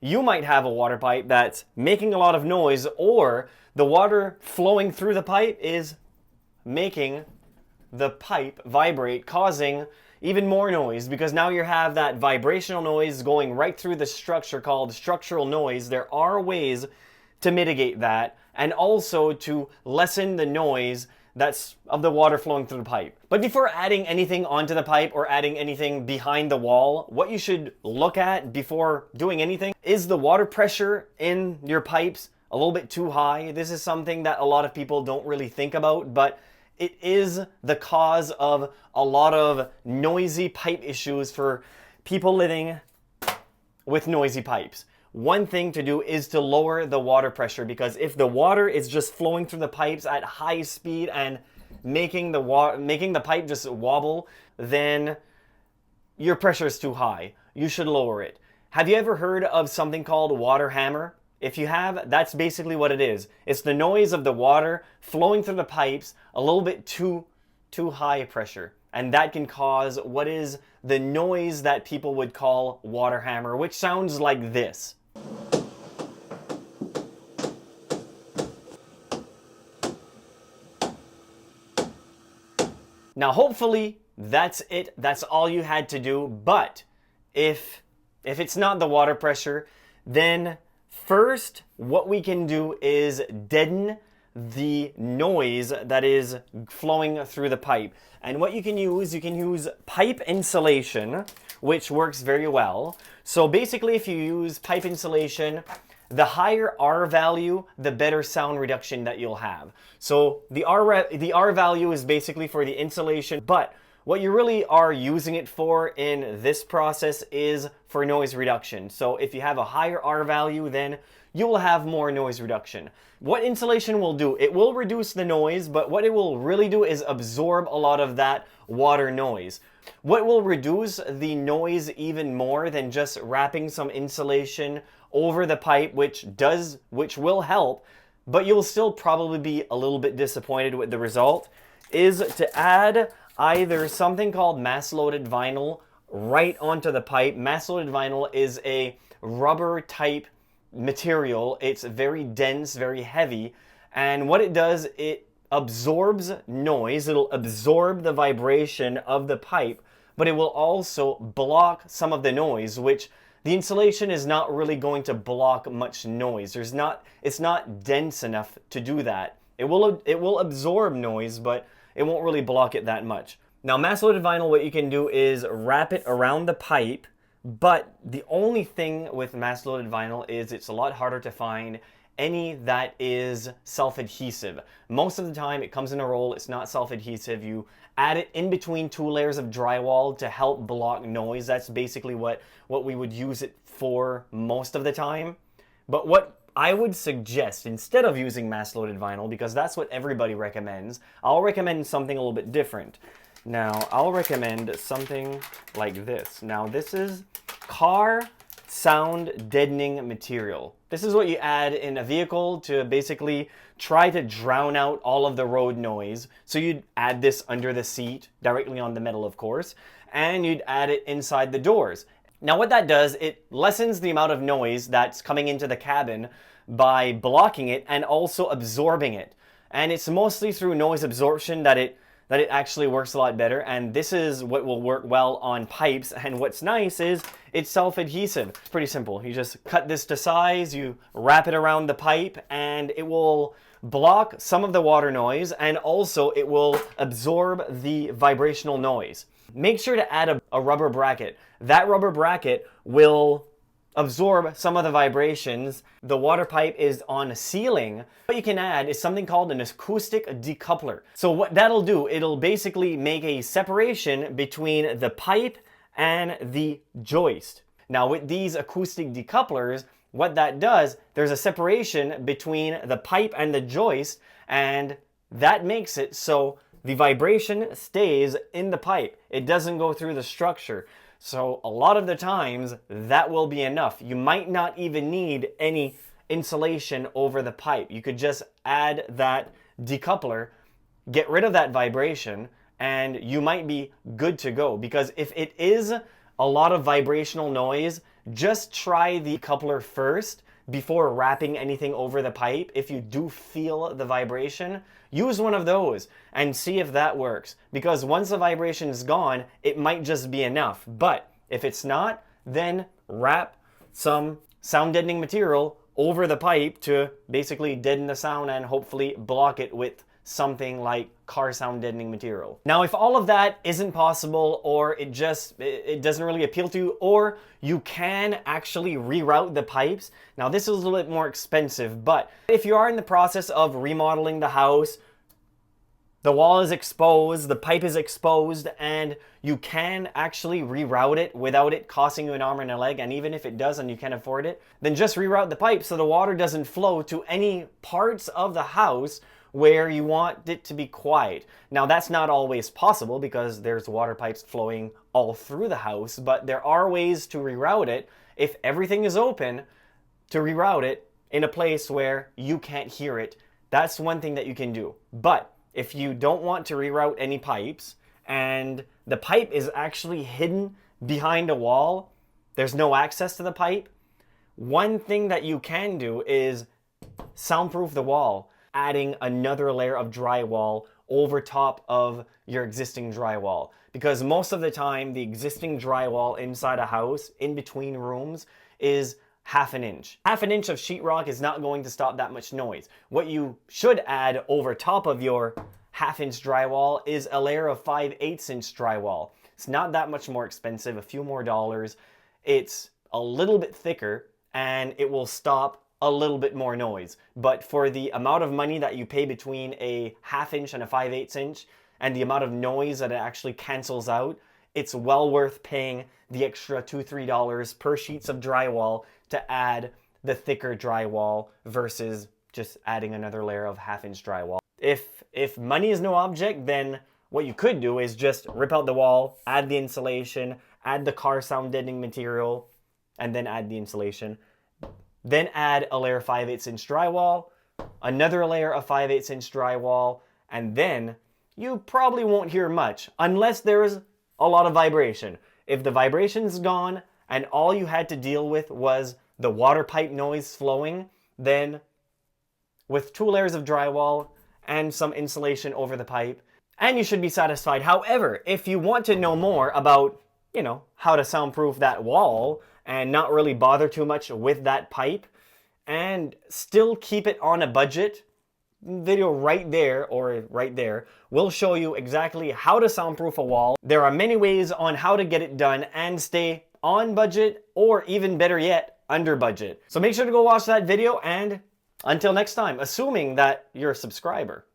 you might have a water pipe that's making a lot of noise, or the water flowing through the pipe is making the pipe vibrate, causing even more noise, because now you have that vibrational noise going right through the structure called structural noise. There are ways to mitigate that and also to lessen the noise that's of the water flowing through the pipe. But before adding anything onto the pipe or adding anything behind the wall, what you should look at before doing anything is the water pressure in your pipes a little bit too high. This is something that a lot of people don't really think about, but it is the cause of a lot of noisy pipe issues for people living with noisy pipes. One thing to do is to lower the water pressure, because if the water is just flowing through the pipes at high speed and making the pipe just wobble, then your pressure is too high. You should lower it. Have you ever heard of something called water hammer? If you have, that's basically what it is. It's the noise of the water flowing through the pipes a little bit too high pressure. And that can cause what is the noise that people would call water hammer, which sounds like this. Now, hopefully, that's it. That's all you had to do. But if it's not the water pressure, then first, what we can do is deaden the noise that is flowing through the pipe. And what you can use pipe insulation, which works very well. So basically, if you use pipe insulation, the higher R value, the better sound reduction that you'll have. So the R value is basically for the insulation, but what you really are using it for in this process is for noise reduction. So if you have a higher R value, then you will have more noise reduction. What insulation will do, it will reduce the noise, but what it will really do is absorb a lot of that water noise. What will reduce the noise even more than just wrapping some insulation over the pipe, which will help, but you'll still probably be a little bit disappointed with the result, is to add either something called mass-loaded vinyl right onto the pipe. Mass-loaded vinyl is a rubber type material. It's very dense, very heavy, and what it does, it absorbs noise. It'll absorb the vibration of the pipe, but it will also block some of the noise, which the insulation is not really going to block much noise. It's not dense enough to do that. It will absorb noise, but it won't really block it that much. Now, mass-loaded vinyl, what you can do is wrap it around the pipe, but the only thing with mass-loaded vinyl is it's a lot harder to find any that is self-adhesive. Most of the time it comes in a roll, it's not self-adhesive. You add it in between two layers of drywall to help block noise. That's basically what we would use it for most of the time. But what I would suggest, instead of using mass-loaded vinyl, because that's what everybody recommends, I'll recommend something a little bit different. Now, I'll recommend something like this. Now, this is car sound deadening material. This is what you add in a vehicle to basically try to drown out all of the road noise. So you'd add this under the seat, directly on the metal, of course, and you'd add it inside the doors. Now, what that does, it lessens the amount of noise that's coming into the cabin by blocking it and also absorbing it. And it's mostly through noise absorption that it actually works a lot better, and this is what will work well on pipes. And what's nice is it's self-adhesive. It's pretty simple. You just cut this to size, you wrap it around the pipe, and it will block some of the water noise, and also it will absorb the vibrational noise. Make sure to add a rubber bracket. That rubber bracket will absorb some of the vibrations. The water pipe is on a ceiling. What you can add is something called an acoustic decoupler. So what that'll do, it'll basically make a separation between the pipe and the joist. Now, with these acoustic decouplers, what that does, there's a separation between the pipe and the joist, and that makes it so the vibration stays in the pipe. It doesn't go through the structure. So a lot of the times that will be enough. You might not even need any insulation over the pipe. You could just add that decoupler, get rid of that vibration, and you might be good to go. Because if it is a lot of vibrational noise, just try the coupler first before wrapping anything over the pipe. If you do feel the vibration, use one of those and see if that works. Because once the vibration is gone, it might just be enough. But if it's not, then wrap some sound deadening material over the pipe to basically deaden the sound and hopefully block it with something like car sound deadening material. Now, if all of that isn't possible, or it doesn't really appeal to you, or you can actually reroute the pipes. Now, this is a little bit more expensive, but if you are in the process of remodeling the house, the wall is exposed, the pipe is exposed, and you can actually reroute it without it costing you an arm and a leg, and even if it does and you can afford it, then just reroute the pipe so the water doesn't flow to any parts of the house where you want it to be quiet. Now, that's not always possible because there's water pipes flowing all through the house, but there are ways to reroute it if everything is open, to reroute it in a place where you can't hear it. That's one thing that you can do. But if you don't want to reroute any pipes and the pipe is actually hidden behind a wall, there's no access to the pipe, one thing that you can do is soundproof the wall, adding another layer of drywall over top of your existing drywall. Because most of the time, the existing drywall inside a house, in between rooms, is half an inch. Half an inch of sheetrock is not going to stop that much noise. What you should add over top of your half-inch drywall is a layer of 5/8" drywall. It's not that much more expensive, a few more dollars. It's a little bit thicker, and it will stop a little bit more noise. But for the amount of money that you pay between a 1/2 inch and a 5/8", and the amount of noise that it actually cancels out, it's well worth paying the extra $2-3 per sheets of drywall to add the thicker drywall versus just adding another layer of 1/2 inch drywall. If money is no object, then what you could do is just rip out the wall, add the insulation, add the car sound deadening material, and then add the insulation. Then add a layer of 5/8" drywall, another layer of 5/8" drywall, and then you probably won't hear much unless there's a lot of vibration. If the vibration's gone and all you had to deal with was the water pipe noise flowing, then with 2 layers of drywall and some insulation over the pipe, and you should be satisfied. However, if you want to know more about, how to soundproof that wall and not really bother too much with that pipe and still keep it on a budget, video right there will show you exactly how to soundproof a wall. There are many ways on how to get it done and stay on budget, or even better yet, under budget. So make sure to go watch that video, and until next time, assuming that you're a subscriber.